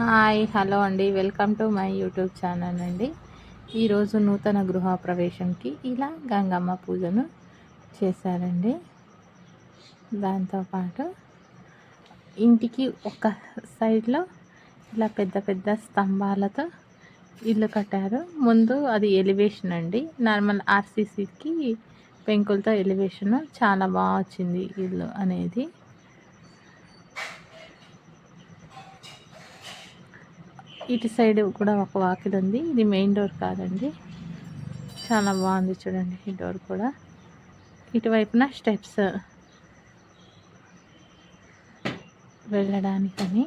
Hi hello అండి, welcome to my YouTube channel అండి. ఈరోజు నూతన గృహ ప్రవేశంకి ఇలా గంగమ్మ పూజను చేశారండి. దాంతోపాటు ఇంటికి ఒక సైడ్లో ఇలా పెద్ద పెద్ద స్తంభాలతో ఇల్లు కట్టారు. ముందు అది ఎలివేషన్ అండి, నార్మల్ ఆర్సీసీకి పెంకులతో ఎలివేషన్. చాలా బాగా వచ్చింది ఇల్లు అనేది. ఇటు సైడ్ కూడా ఒక వాకిలి ఉంది. ఇది మెయిన్ డోర్ కాదండి, చాలా బాగుంది చూడండి. ఈ డోర్ కూడా ఇటువైపున స్టెప్స్ వెళ్ళడానికని.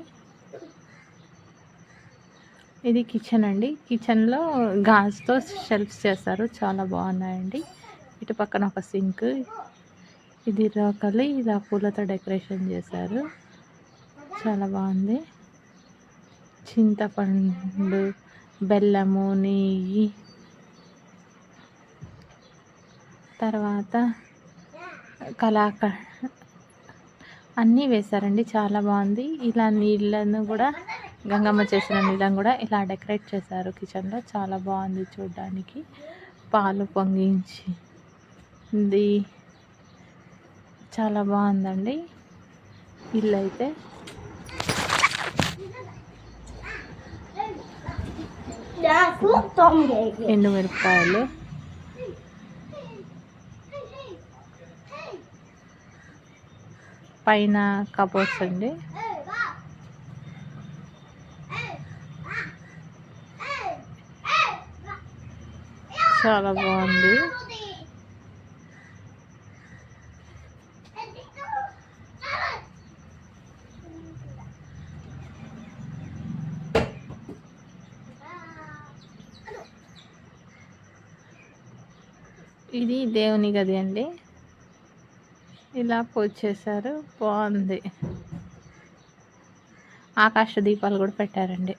ఇది కిచెన్ అండి. కిచెన్లో గాజుతో షెల్ఫ్స్ చేస్తారు, చాలా బాగున్నాయండి. ఇటు పక్కన ఒక సింక్, ఇది రోకలి, ఇలా పూలతో డెకరేషన్ చేశారు, చాలా బాగుంది. చింతపండు, బెల్లము, నెయ్యి, తర్వాత కలాకండ్ అన్నీ వేశారండి, చాలా బాగుంది. ఇలా నీళ్ళను కూడా, గంగమ్మ చేసిన నీళ్ళను కూడా ఇలా డెకరేట్ చేశారు కిచెన్లో, చాలా బాగుంది చూడడానికి. పాలు పొంగించింది, చాలా బాగుందండి ఇల్లు అయితే. ఎండుమిరపకాయలు, పైన కబోర్డ్స్ అండి. చాలా బాగుంది. ఇది దేవుని గది అండి, ఇలా పూజ చేశారు, బాగుంది. ఆకాశ దీపాలు కూడా పెట్టారండి.